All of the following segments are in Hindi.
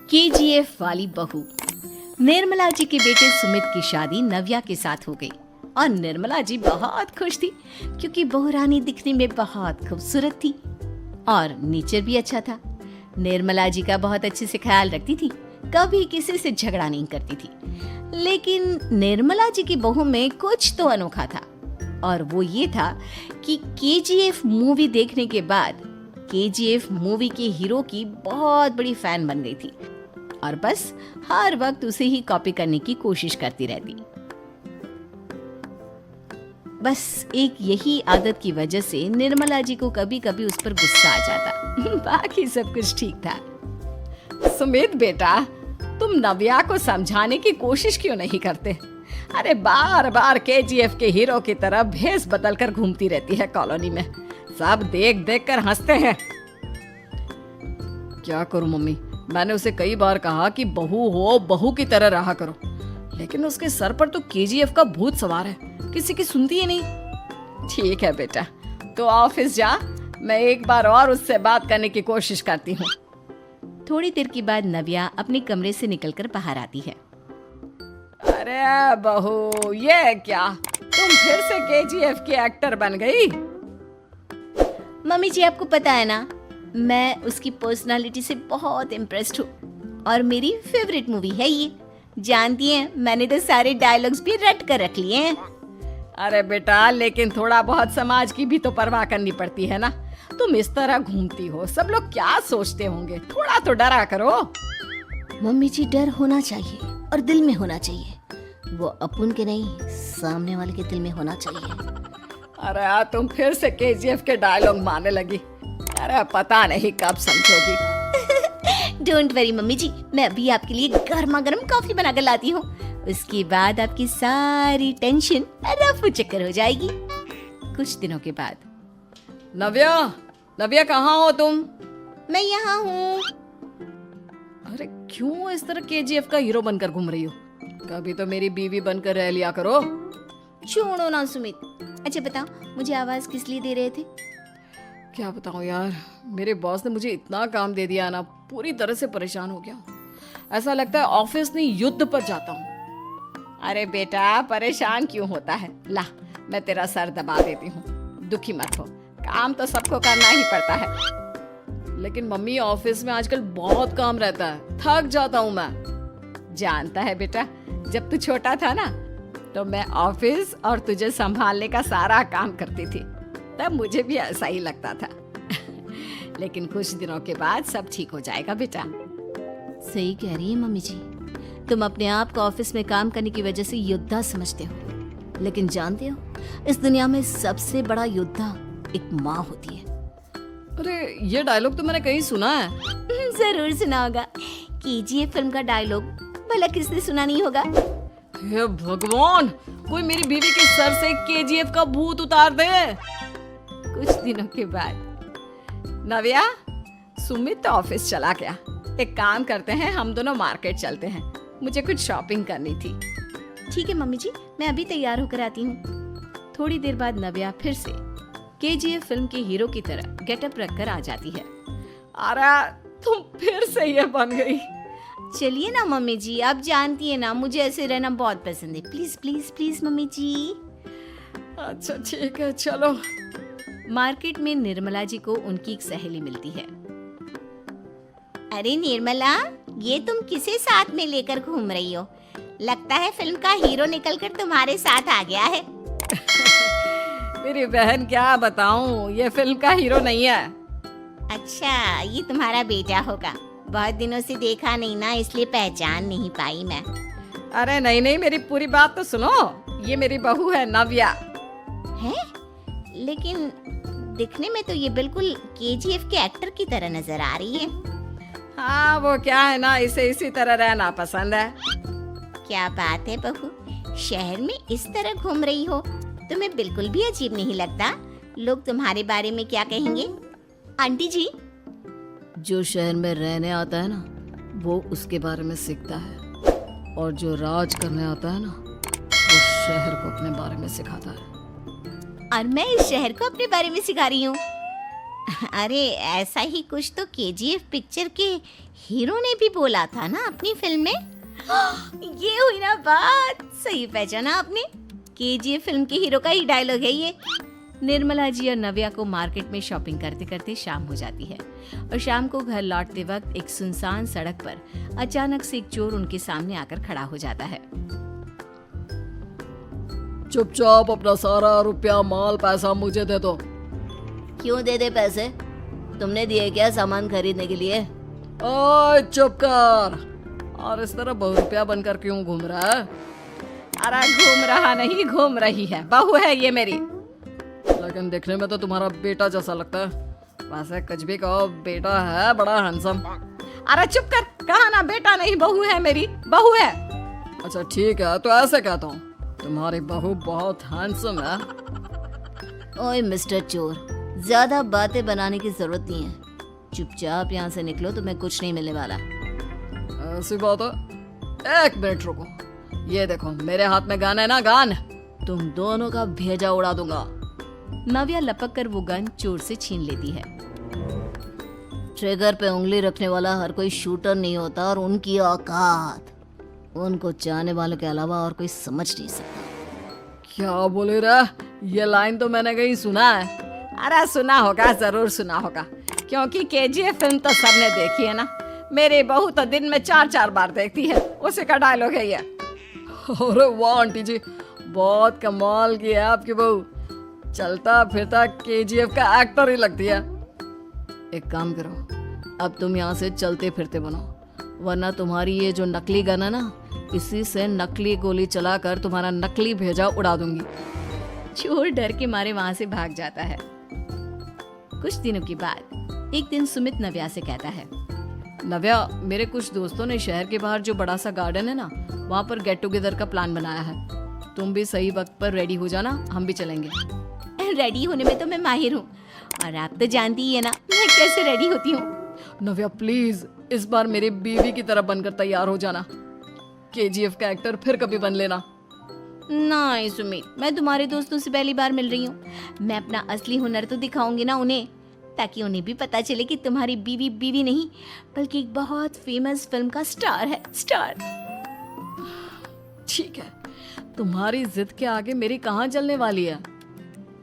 केजीएफ वाली बहू। निर्मला जी के बेटे सुमित की शादी नव्या के साथ हो गई और निर्मला जी बहुत खुश थी क्योंकि बहू रानी दिखने में बहुत खूबसूरत थी और नेचर भी अच्छा था। निर्मला जी का बहुत अच्छे से ख्याल रखती थी, कभी किसी से झगड़ा नहीं करती थी। लेकिन निर्मला जी की बहू में कुछ तो अनोखा था और वो ये था कि केजीएफ मूवी देखने के बाद केजीएफ मूवी के हीरो की बहुत बड़ी फैन बन गई थी और बस हर वक्त उसे ही कॉपी करने की कोशिश करती रहती। बस एक यही आदत की वजह से निर्मला जी को कभी कभी उस पर गुस्सा आ जाता। बाकी सब कुछ ठीक था। सुमित बेटा, तुम नव्या को समझाने की कोशिश क्यों नहीं करते? अरे बार बार केजीएफ के हीरो की तरह भेस बदल कर घूमती रहती है कॉलोनी में, सब देख देख कर हंसते हैं। क्या करूं मम्मी, मैंने उसे कई बार कहा कि बहू हो, बहू की तरह रहा करो, लेकिन उसके सर पर तो केजीएफ का भूत सवार है, किसी की सुनती ही नहीं। ठीक है बेटा, तो ऑफिस जा, मैं एक बार और उससे बात करने की कोशिश करती हूँ। थोड़ी देर के बाद नव्या अपने कमरे से निकलकर बाहर आती है। अरे बहू, ये क्या, तुम फिर से केजीएफ की एक्टर बन गई? मम्मी जी, आपको पता है ना, मैं उसकी पर्सनालिटी से बहुत इम्प्रेस्ड हूँ और मेरी फेवरेट मूवी है ये। जानती हैं, मैंने तो सारे डायलॉग्स भी रट कर रख लिए हैं। अरे बेटा, लेकिन थोड़ा बहुत समाज की भी तो परवाह करनी पड़ती है ना। तुम इस तरह घूमती हो, सब लोग क्या सोचते होंगे, थोड़ा तो डरा करो। मम्मी जी, डर होना चाहिए और दिल में होना चाहिए, वो अपन के नहीं, सामने वाले के दिल में होना चाहिए। अरे तुम फिर से केजीएफ के डायलॉग मारने लगी। अरे पता नहीं कब समझोगी। डोंट वरी मम्मी जी, मैं अभी आपके लिए गर्मा गर्म कॉफी बना कर लाती हूँ, उसके बाद आपकी सारी टेंशन रफू चक्कर हो जाएगी। कुछ दिनों के बाद। नव्या, नव्या कहाँ हो तुम? मैं यहाँ हूँ। अरे क्यों इस तरह केजीएफ का हीरो बनकर घूम रही हो? कभी तो मेरी बीवी बनकर रह लिया करो। छोड़ो ना सुमित। अच्छा बताओ, मुझे आवाज किस लिए दे रहे थे? क्या बताऊं यार, मेरे बॉस ने मुझे इतना काम दे दिया ना, पूरी तरह से परेशान हो गया। ऐसा लगता है ऑफिस नहीं युद्ध पर जाता हूँ। अरे बेटा, परेशान क्यों होता है? ला, मैं तेरा सर दबा देती हूँ, दुखी मत हो, काम तो सबको करना ही पड़ता है। लेकिन मम्मी, ऑफिस में आजकल बहुत काम रहता है, थक जाता हूँ मैं। जानता है बेटा, जब तू छोटा था ना, तो मैं ऑफिस और तुझे संभालने का सारा काम करती थी, तब मुझे भी ऐसा ही लगता था। लेकिन कुछ दिनों के बाद सब ठीक हो जाएगा बेटा। सही कह रही है मम्मी जी, तुम अपने आप को ऑफिस में काम करने की वजह से योद्धा समझते हो, लेकिन जानते हो, इस दुनिया में सबसे बड़ा योद्धा एक माँ होती है। अरे ये डायलॉग तो मैंने कहीं सुना है। जरूर सुना होगा, केजीएफ फिल्म का डायलॉग, भला किसने सुना नहीं होगा? हे भगवान, कोई मेरी बीवी के सर से केजीएफ का भूत उतार दे। कुछ दिनों के बाद। नव्या, सुमित ऑफिस चला गया, एक काम करते हैं, हम दोनों मार्केट चलते हैं, मुझे कुछ शॉपिंग करनी थी। ठीक है मम्मी जी, मैं अभी तैयार होकर आती हूँ। थोड़ी देर बाद नव्या फिर से केजीएफ फिल्म के हीरो की तरह गेटअप रखकर आ जाती है। अरे तुम फिर से ये बन गई। चलिए ना मम्मी जी, आप जानती है ना, मुझे ऐसे रहना बहुत पसंद है। प्लीज प्लीज प्लीज मम्मी जी। अच्छा ठीक है, चलो। मार्केट में निर्मला जी को उनकी एक सहेली मिलती है। अरे निर्मला, ये तुम किसे साथ में लेकर घूम रही हो? लगता है फिल्म का हीरो निकलकर तुम्हारे साथ आ गया है। मेरी बहन, क्या बताऊं, ये फिल्म का हीरो नहीं है। अच्छा, ये तुम्हारा बेटा होगा, बहुत दिनों से देखा नहीं ना, इसलिए पहचान नहीं पाई मैं। अरे नहीं नहीं, मेरी पूरी बात तो सुनो, ये मेरी बहू है नव्या। है? लेकिन दिखने में तो ये बिल्कुल केजीएफ के एक्टर की तरह नजर आ रही है। हाँ, वो क्या है ना, इसे इसी तरह रहना पसंद है। क्या बात है बहू, शहर में इस तरह घूम रही हो, तुम्हें बिल्कुल भी अजीब नहीं लगता? लोग तुम्हारे बारे में क्या कहेंगे? आंटी जी, जो शहर में रहने आता है ना, वो उसके बारे में सीखता है, और जो राज करने आता है ना, वो शहर को अपने बारे में सिखाता है। और मैं इस शहर को अपने बारे में सिखा रही हूँ। अरे ऐसा ही कुछ तो केजीएफ पिक्चर के हीरो ने भी बोला था ना अपनी फिल्म में। ये हुई ना बात, सही पहचाना आपने। केजीएफ फिल्म के हीरो का ही डायलॉग है ये। निर्मला जी और नव्या को मार्केट में शॉपिंग करते करते शाम हो जाती है और शाम को घर लौटते वक्त एक सुनसान सड़क पर अचानक से एक चोर उनके सामने आकर खड़ा हो जाता है। चुपचाप अपना सारा रुपया माल पैसा मुझे दे दो। क्यों दे दे पैसे? तुमने दिए क्या सामान खरीदने के लिए? ओए चुप कर। और इस तरह बहु रुपया बनकर क्यों घूम रहा है? अरे घूम रहा नहीं, घूम रही है, बहू है ये मेरी। लेकिन देखने में तो तुम्हारा बेटा जैसा लगता है। वैसे कुछ भी कहो, बेटा है बड़ा हैंडसम। अरे चुप कर, कहा ना बेटा नहीं बहू है मेरी, बहू है। अच्छा ठीक है, तो ऐसे कहता हूँ, तुम्हारी बहू बहुत हैंडसम है। ओए मिस्टर चोर, ज्यादा बातें बनाने की जरूरत नहीं है। चुपचाप यहाँ से निकलो, तुम्हें कुछ नहीं मिलने वाला। ऐसी बात है? एक मिनट रुको, ये देखो मेरे हाथ में गन है ना, गन। तुम दोनों का भेजा उड़ा दूंगा। नव्या लपक कर वो गन चोर से छीन लेती है। ट्रिगर पे उंगली रखने वाला हर कोई शूटर नहीं होता, और उनकी औकात उनको चाहने वालों के अलावा और कोई समझ नहीं सकता। क्या बोले रे? ये लाइन तो मैंने कहीं सुना है। अरे सुना होगा, जरूर सुना होगा, क्योंकि केजीएफ फिल्म तो सबने देखी है ना। मेरी बहू तो दिन में 4-4 बार देखती है, उसी का डायलॉग है ये। अरे वाह आंटी जी, बहुत कमाल की है आपकी बहू। चलता फिरता केजीएफ का एक्टर ही लगती है। एक काम करो, अब तुम यहाँ से चलते फिरते बनो, वरना तुम्हारी ये जो नकली गन है ना, इसी से नकली गोली चलाकर तुम्हारा नकली भेजा उड़ा दूंगी। चोर डर के मारे वहां से भाग जाता है। कुछ दिनों के बाद एक दिन सुमित नव्या से कहता है, नव्या, मेरे कुछ दोस्तों ने शहर के बाहर जो बड़ा सा गार्डन है ना, वहाँ पर गेट टुगेदर का प्लान बनाया है। तुम भी सही वक्त पर रेडी हो जाना, हम भी चलेंगे। रेडी होने में तो मैं माहिर हूँ, और आप तो जानती ही है ना मैं कैसे रेडी होती हूँ। नव्या प्लीज, इस बार मेरी बीवी की तरह बनकर तैयार हो जाना। केजीएफ का एक्टर फिर कभी बन लेना। नहीं सुमित, मैं तुम्हारे दोस्तों से पहली बार मिल रही हूँ। मैं अपना असली हुनर तो दिखाऊंगी ना उन्हें, ताकि उन्हें भी पता चले कि तुम्हारी बीवी बीवी नहीं, बल्कि एक बहुत फेमस फिल्म का स्टार है, स्टार। ठीक है, तुम्हारी जिद के आगे मेरी कहाँ चलने वाली है।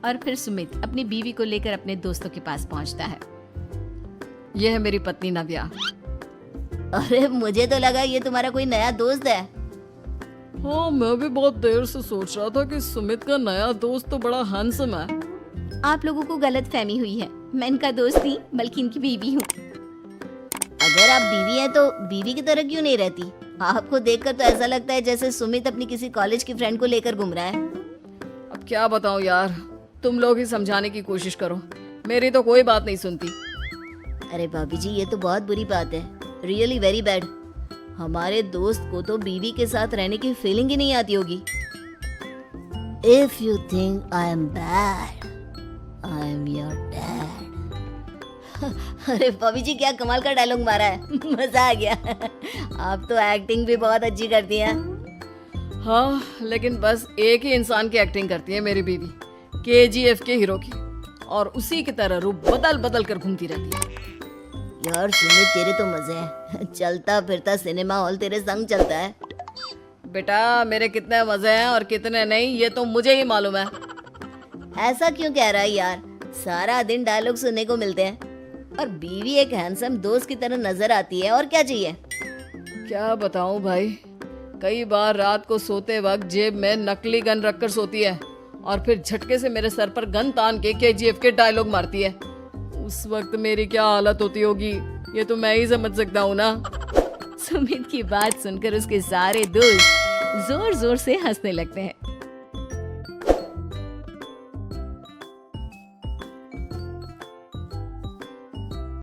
और फिर सुमित अपनी बीवी को लेकर अपने दोस्तों के पास पहुंचता है। यह है मेरी पत्नी नव्या। अरे मुझे तो लगा ये तुम्हारा कोई नया दोस्त है। हाँ, मैं भी बहुत देर से सोच रहा था कि सुमित का नया दोस्त तो बड़ा हैंडसम है। आप लोगों को गलत फहमी हुई है, मैं इनका दोस्त नहीं बल्कि इनकी बीवी हूँ। अगर आप बीवी हैं तो बीवी की तरह क्यों नहीं रहती? आपको देखकर तो ऐसा लगता है जैसे सुमित अपनी किसी कॉलेज की फ्रेंड को लेकर घूम रहा है। अब क्या बताऊं यार, तुम लोग ही समझाने की कोशिश करो, मेरी तो कोई बात नहीं सुनती। अरे भाभी जी, ये तो बहुत बुरी बात है, रियली वेरी बैड। हमारे दोस्त को तो बीवी के साथ रहने की फीलिंग ही नहीं आती होगी। If you think I am bad, I am your dad. अरे भाभी जी, क्या कमाल का डायलॉग मारा है, मजा आ गया। आप तो एक्टिंग भी बहुत अच्छी करती हैं। हाँ, लेकिन बस एक ही इंसान की एक्टिंग करती है मेरी बीवी, केजीएफ के हीरो की, और उसी की तरह रूप बदल बदल कर घूमती रहती है। यार सुमित, तेरे तो मजे हैं, चलता फिरता सिनेमा हॉल तेरे संग चलता है। बेटा, मेरे कितने मजे हैं और कितने नहीं, ये तो मुझे ही मालूम है। ऐसा क्यों कह रहा है यार? सारा दिन डायलॉग सुनने को मिलते हैं, और बीवी एक हैंडसम दोस्त की तरह नजर आती है, और क्या चाहिए? क्या बताऊं भाई, कई बार रात को सोते वक्त जेब में नकली गन रखकर सोती है, और फिर झटके से मेरे सर पर गन तान के केजीएफ के डायलॉग मारती है। उस वक्त मेरी क्या हालत होती होगी, ये तो मैं ही समझ सकता हूँ ना। सुमित की बात सुनकर उसके सारे दोस्त जोर जोर से हंसने लगते हैं।